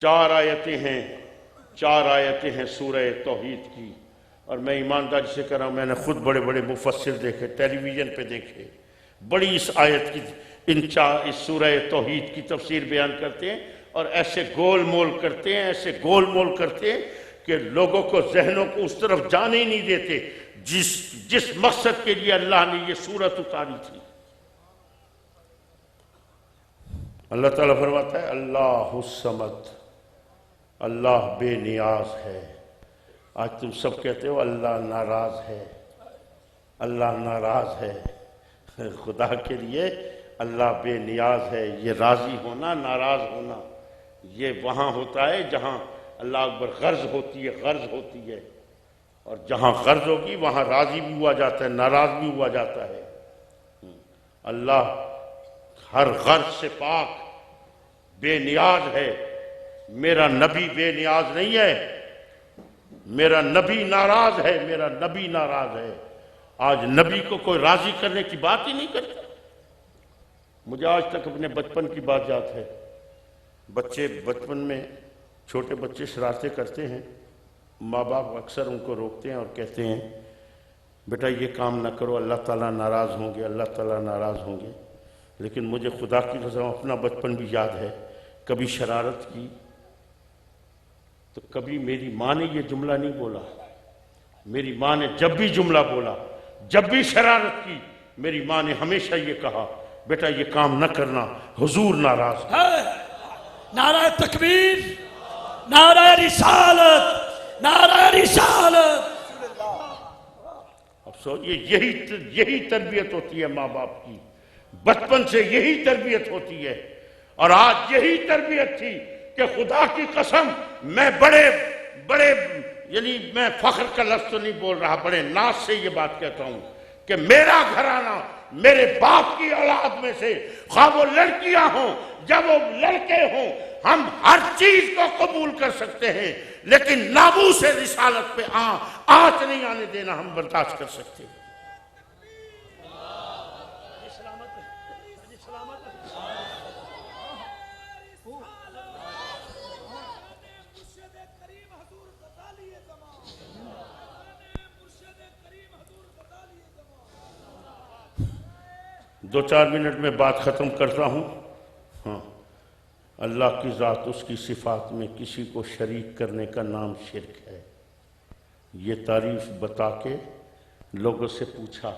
چار آیتیں ہیں سورہ توحید کی، اور میں ایمانداری سے کہہ رہا ہوں، میں نے خود بڑے بڑے مفسر دیکھے، ٹیلی ویژن پہ دیکھے، بڑی اس آیت کی اس سورہ توحید کی تفسیر بیان کرتے ہیں، اور ایسے گول مول کرتے ہیں کہ لوگوں کو ذہنوں کو اس طرف جانے ہی نہیں دیتے جس مقصد کے لیے اللہ نے یہ سورت اتاری تھی۔ اللہ تعالیٰ فرماتا ہے اللہ الصمد، اللہ بے نیاز ہے۔ آج تم سب کہتے ہو اللہ ناراض ہے، اللہ ناراض ہے۔ خدا کے لیے اللہ بے نیاز ہے۔ یہ راضی ہونا، ناراض ہونا، یہ وہاں ہوتا ہے جہاں اللہ اکبر غرض ہوتی ہے، اور جہاں غرض ہوگی وہاں راضی بھی ہوا جاتا ہے، ناراض بھی ہوا جاتا ہے۔ اللہ ہر غرض سے پاک، بے نیاز ہے۔ میرا نبی بے نیاز نہیں ہے، میرا نبی ناراض ہے، آج نبی کو کوئی راضی کرنے کی بات ہی نہیں کرتا۔ مجھے آج تک اپنے بچپن کی بات یاد ہے۔ بچپن میں چھوٹے بچے شرارتیں کرتے ہیں، ماں باپ اکثر ان کو روکتے ہیں اور کہتے ہیں بیٹا یہ کام نہ کرو، اللہ تعالیٰ ناراض ہوں گے۔ لیکن مجھے خدا کی قسم اپنا بچپن بھی یاد ہے، کبھی شرارت کی تو کبھی میری ماں نے یہ جملہ نہیں بولا۔ میری ماں نے جب بھی جملہ بولا، جب بھی شرارت کی، میری ماں نے ہمیشہ یہ کہا بیٹا یہ کام نہ کرنا، حضور ناراض ہے۔ نعرہ تکبیر، نعرہ رسالت، نعرہ رسالت۔ افسوس یہی تربیت ہوتی ہے ماں باپ کی، بچپن سے یہی تربیت ہوتی ہے۔ اور آج یہی تربیت تھی کہ خدا کی قسم میں بڑے یعنی میں فخر کا لفظ تو نہیں بول رہا، بڑے ناز سے یہ بات کہتا ہوں کہ میرا گھرانہ، میرے باپ کی اولاد میں سے، خواہ وہ لڑکیاں ہوں یا وہ لڑکے ہوں، ہم ہر چیز کو قبول کر سکتے ہیں، لیکن ناموس رسالت پہ آنچ نہیں آنے دینا ہم برداشت کر سکتے ہیں۔ دو چار منٹ میں بات ختم کرتا ہوں۔ ہاں، اللہ کی ذات، اس کی صفات میں کسی کو شریک کرنے کا نام شرک ہے۔ یہ تعریف بتا کے لوگوں سے پوچھا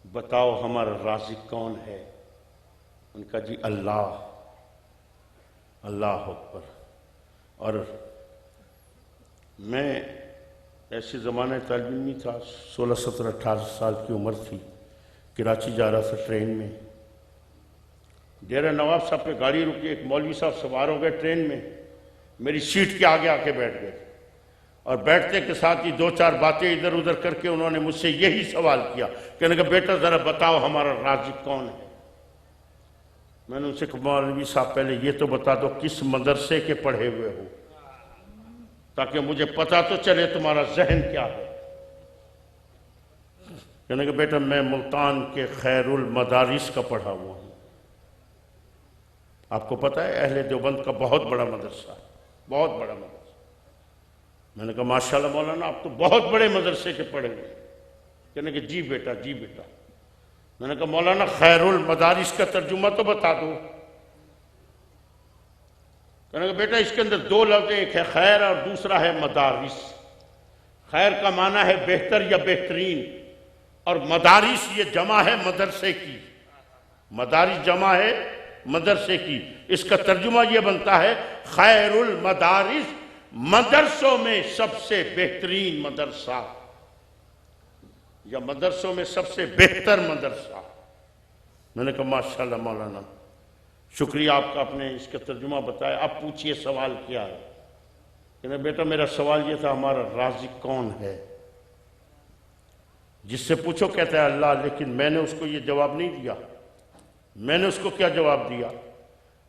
بتاؤ ہمارا رازق کون ہے؟ ان کا جی اللہ اکبر۔ اور میں ایسے زمانے طالب علمی تھا، 16 17 18 سال کی عمر تھی، کراچی جا رہا تھا ٹرین میں، ڈیرہ نواب صاحب پہ گاڑی رکی، ایک مولوی صاحب سوار ہو گئے ٹرین میں، میری سیٹ کے آگے آ کے بیٹھ گئے، اور بیٹھتے کے ساتھ ہی دو چار باتیں ادھر ادھر کر کے انہوں نے مجھ سے یہی سوال کیا، کہنے کہ بیٹا ذرا بتاؤ ہمارا رازق کون ہے؟ میں نے ان سے کہا مولوی صاحب پہلے یہ تو بتا دو کس مدرسے کے پڑھے ہوئے ہو، تاکہ مجھے پتا تو چلے تمہارا ذہن کیا ہے۔ کہنے کہ بیٹا میں ملتان کے خیر المدارس کا پڑھا ہوا ہوں۔ آپ کو پتا ہے اہل دیوبند کا بہت بڑا مدرسہ ہے، بہت بڑا مدرسہ۔ میں نے کہا ماشاءاللہ مولانا آپ تو بہت بڑے مدرسے کے پڑھے ہوئے ہیں۔ کہنے کہ جی بیٹا جی بیٹا۔ میں نے کہا مولانا خیر المدارس کا ترجمہ تو بتا دو۔ کہنے کہ بیٹا اس کے اندر دو لفظ ہیں، ایک ہے خیر اور دوسرا ہے مدارس۔ خیر کا معنی ہے بہتر یا بہترین، اور مدارس یہ جمع ہے مدرسے کی، مدارس جمع ہے مدرسے کی۔ اس کا ترجمہ یہ بنتا ہے خیر المدارس، مدرسوں میں سب سے بہترین مدرسہ، یا مدرسوں میں سب سے بہتر مدرسہ۔ میں نے کہا ماشاءاللہ مولانا شکریہ آپ کا، آپ نے اس کا ترجمہ بتایا، اب پوچھئے سوال کیا ہے؟ کہنے بیٹا میرا سوال یہ تھا ہمارا رازق کون ہے؟ جس سے پوچھو کہتا ہے اللہ، لیکن میں نے اس کو یہ جواب نہیں دیا۔ میں نے اس کو کیا جواب دیا؟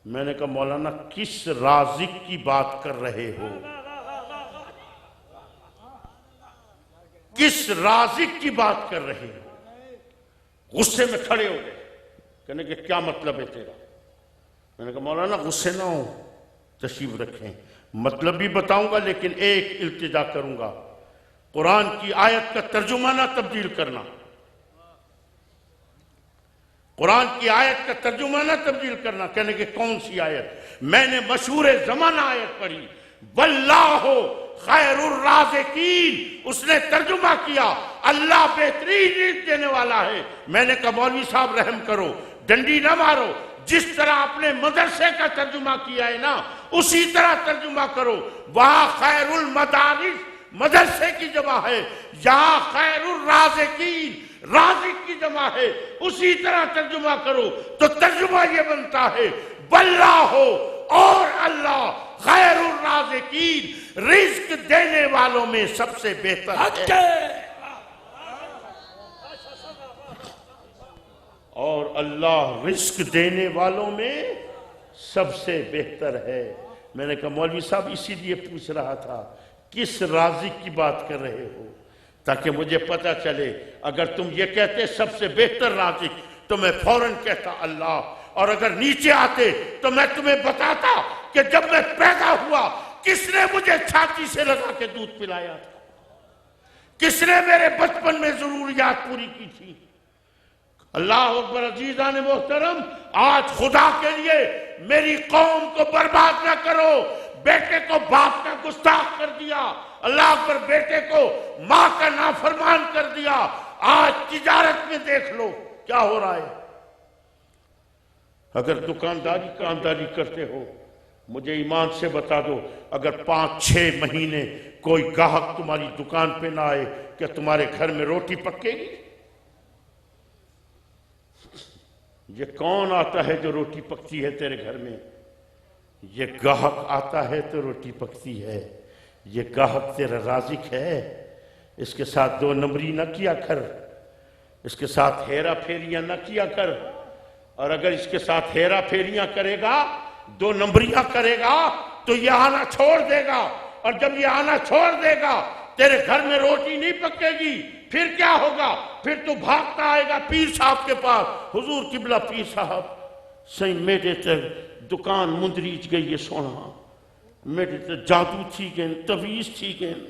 میں نے کہا مولانا کس رازق کی بات کر رہے ہو؟ کس رازق کی بات کر رہے ہو؟ غصے میں کھڑے ہو گئے، کہنے کہ کیا مطلب ہے تیرا؟ میں نے کہا مولانا غصے نہ ہو، تشریف رکھیں، مطلب بھی بتاؤں گا لیکن ایک التجا کروں گا، قرآن کی آیت کا ترجمہ نہ تبدیل کرنا، قرآن کی آیت کا ترجمہ نہ تبدیل کرنا۔ کہنے کہ کون سی آیت؟ میں نے مشہور زمانہ آیت پڑھی، واللہ خیر الرازقین، اس نے ترجمہ کیا اللہ بہترین رزق دینے والا ہے۔ میں نے کہا مولوی صاحب رحم کرو، ڈنڈی نہ مارو، جس طرح اپنے مدرسے کا ترجمہ کیا ہے نا اسی طرح ترجمہ کرو۔ وہاں خیر المدارس مدرسے کی جمع ہے، یہاں خیر الرازقین رازق کی جمع ہے، اسی طرح ترجمہ کرو تو ترجمہ یہ بنتا ہے واللہ اور اللہ خیر الرازقین رزق دینے والوں میں سب سے بہتر ہے، اور اللہ رزق دینے والوں میں سب سے بہتر ہے۔ میں نے کہا مولوی صاحب اسی لیے پوچھ رہا تھا کس رازق کی بات کر رہے ہو، تاکہ مجھے پتہ چلے۔ اگر تم یہ کہتے سب سے بہتر رازق تو میں فوراً کہتا اللہ، اور اگر نیچے آتے تو میں تمہیں بتاتا کہ جب میں پیدا ہوا کس نے مجھے چھاتی سے لگا کے دودھ پلایا تھا، کس نے میرے بچپن میں ضروریات پوری کی تھی۔ اللہ اکبر۔ عزیزان محترم، آج خدا کے لیے میری قوم کو برباد نہ کرو۔ بیٹے کو باپ کا گستاخ کر دیا، اللہ اکبر، بیٹے کو ماں کا نافرمان کر دیا۔ آج تجارت میں دیکھ لو کیا ہو رہا ہے۔ اگر دکانداری کرتے ہو مجھے ایمان سے بتا دو، اگر 5-6 مہینے کوئی گاہک تمہاری دکان پہ نہ آئے کیا تمہارے گھر میں روٹی پکے گی؟ یہ کون آتا ہے جو روٹی پکتی ہے تیرے گھر میں؟ یہ گاہک آتا ہے تو روٹی پکتی ہے۔ یہ گاہک تیرا رازق ہے، اس کے ساتھ 2 نمبری نہ کیا کر، اس کے ساتھ ہیرا پھیریاں نہ کیا کر، اور اگر اس کے ساتھ ہیرا پھیریاں کرے گا 2 نمبریاں کرے گا تو یہ آنا چھوڑ دے گا، اور جب یہ آنا چھوڑ دے گا تیرے گھر میں روٹی نہیں پکے گی۔ پھر کیا ہوگا؟ پھر تو بھاگتا آئے گا پیر صاحب کے پاس، حضور قبلہ پیر صاحب سہی میرے تے دکان مندریچ گئی ہے سونا، میرے تے جادو تھی گئن، تویز تھی گئن۔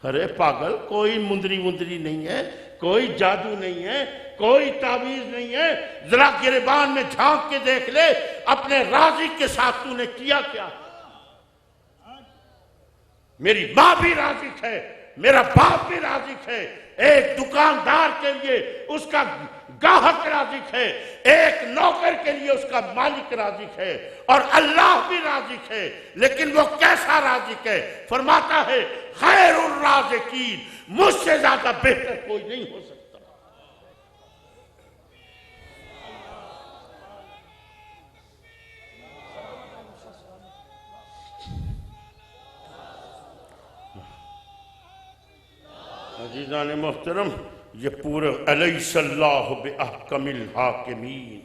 ارے پاگل، کوئی مندری نہیں ہے، کوئی جادو نہیں ہے، کوئی تعویذ نہیں ہے۔ ذرا گریبان میں جھانک کے دیکھ لے اپنے رازق کے ساتھ تو نے کیا کیا۔ میری ماں بھی رازق ہے، میرا باپ بھی رازق ہے، ایک دکاندار کے لیے اس کا گاہک رازق ہے، ایک نوکر کے لیے اس کا مالک رازق ہے، اور اللہ بھی رازق ہے۔ لیکن وہ کیسا رازق ہے؟ فرماتا ہے خیر الرازقین، مجھ سے زیادہ بہتر کوئی نہیں ہو سکتا۔ عزیزان محترم، یہ پورے الیس اللہ بأحکم الحاکمین،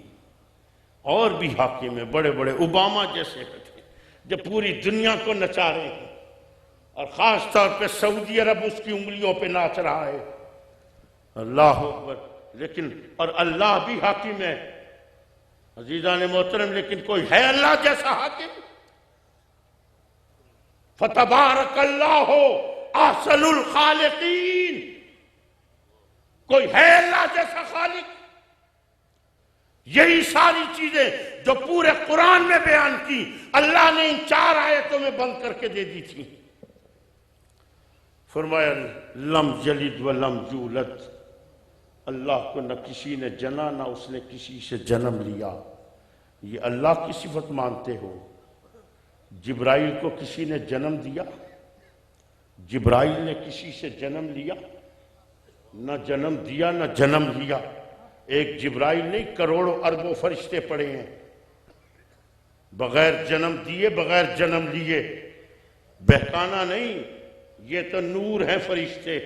اور بھی حاکم ہیں بڑے بڑے، اوباما جیسے تھے جو پوری دنیا کو نچا رہے ہیں، اور خاص طور پہ سعودی عرب اس کی انگلیوں پہ ناچ رہا ہے۔ اللہ اکبر۔ لیکن اور اللہ بھی حاکم ہے عزیزان محترم، لیکن کوئی ہے اللہ جیسا حاکم؟ فتبارک اللہ احسن الخالقین، کوئی ہے اللہ جیسا خالق؟ یہی ساری چیزیں جو پورے قرآن میں بیان کی اللہ نے ان 4 آیتوں میں بند کر کے دے دی تھی۔ فرمایا لم یلد ولم یولد، اللہ کو نہ کسی نے جنا نہ اس نے کسی سے جنم لیا۔ یہ اللہ کی صفت مانتے ہو؟ جبرائیل کو کسی نے جنم دیا؟ جبرائیل نے کسی سے جنم لیا؟ نہ جنم دیا نہ جنم لیا۔ ایک جبرائیل نہیں، کروڑوں اربوں فرشتے پڑے ہیں، بغیر جنم دیے بغیر جنم لیے، بہکانا نہیں، یہ تو نور ہیں فرشتے۔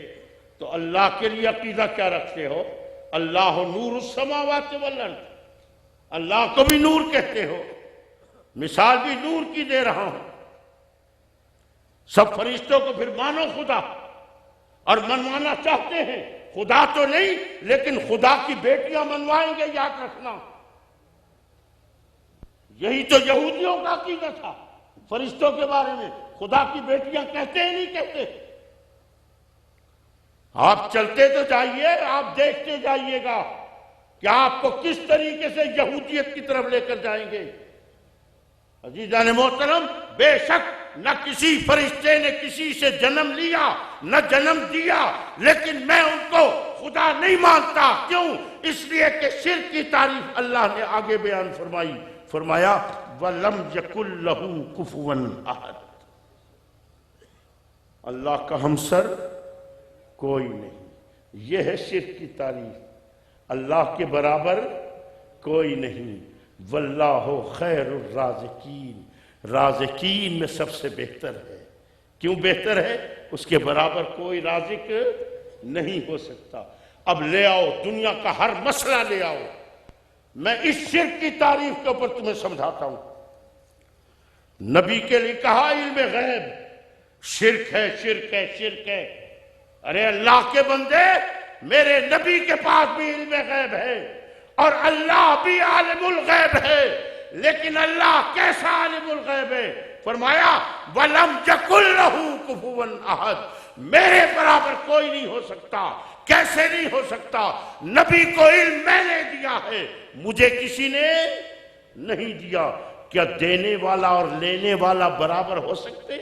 تو اللہ کے لیے عقیدہ کیا رکھتے ہو؟ اللہ نور السماوات والارض، اللہ کو بھی نور کہتے ہو، مثال بھی نور کی دے رہا ہوں۔ سب فرشتوں کو پھر مانو خدا، اور منوانا چاہتے ہیں، خدا تو نہیں لیکن خدا کی بیٹیاں منوائیں گے، یاد رکھنا۔ یہی تو یہودیوں کا عقیدہ تھا، فرشتوں کے بارے میں خدا کی بیٹیاں کہتے ہیں نہیں کہتے؟ آپ چلتے تو جائیے، آپ دیکھتے جائیے گا کہ آپ کو کس طریقے سے یہودیت کی طرف لے کر جائیں گے۔ عزیزان محترم، بے شک نہ کسی فرشتے نے کسی سے جنم لیا نہ جنم دیا، لیکن میں ان کو خدا نہیں مانتا۔ کیوں؟ اس لیے کہ شرک کی تعریف اللہ نے آگے بیان فرمائی، فرمایا وَلَمْ يَكُنْ لَهُ كُفُوًا أَحَدٌ، اللہ کا ہمسر کوئی نہیں۔ یہ ہے شرک کی تعریف، اللہ کے برابر کوئی نہیں۔ واللہ خیر الرازقین، رازقین میں سب سے بہتر ہے۔ کیوں بہتر ہے؟ اس کے برابر کوئی رازق نہیں ہو سکتا۔ اب لے آؤ دنیا کا ہر مسئلہ لے آؤ، میں اس شرک کی تعریف کے اوپر تمہیں سمجھاتا ہوں۔ نبی کے لیے کہا علم غیب، شرک ہے شرک ہے شرک ہے۔ ارے اللہ کے بندے، میرے نبی کے پاس بھی علم غیب ہے اور اللہ بھی عالم الغیب ہے، لیکن اللہ کیسا عالم الغیب ہے؟ فرمایا وَلَمْ يَكُنْ لَهُ كُفُوًا أَحَدٌ، میرے برابر کوئی نہیں ہو سکتا۔ کیسے نہیں ہو سکتا؟ نبی کو علم میں نے دیا ہے، مجھے کسی نے نہیں دیا۔ کیا دینے والا اور لینے والا برابر ہو سکتے؟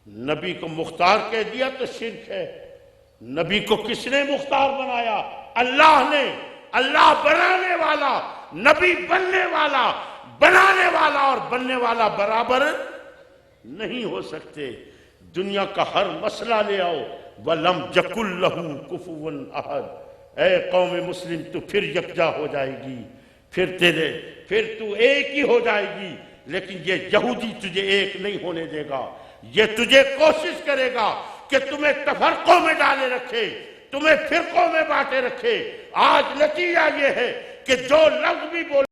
نبی کو مختار کہہ دیا تو شرک ہے۔ نبی کو کس نے مختار بنایا؟ اللہ نے۔ اللہ بنانے والا، نبی بننے والا، بنانے والا اور بننے والا برابر نہیں ہو سکتے۔ دنیا کا ہر مسئلہ لے آؤ، وَلَمْ يَكُنْ لَهُ كُفُوًا أَحَدٌ۔ اے قوم مسلم، تو پھر یکجا ہو جائے گی، پھر تو ایک ہی ہو جائے گی، لیکن یہ یہودی تجھے ایک نہیں ہونے دے گا۔ یہ تجھے کوشش کرے گا کہ تمہیں تفرقوں میں ڈالے رکھے، تمہیں فرقوں میں بانٹے رکھے۔ آج نتیجہ یہ ہے کہ جو لفظ بھی بولے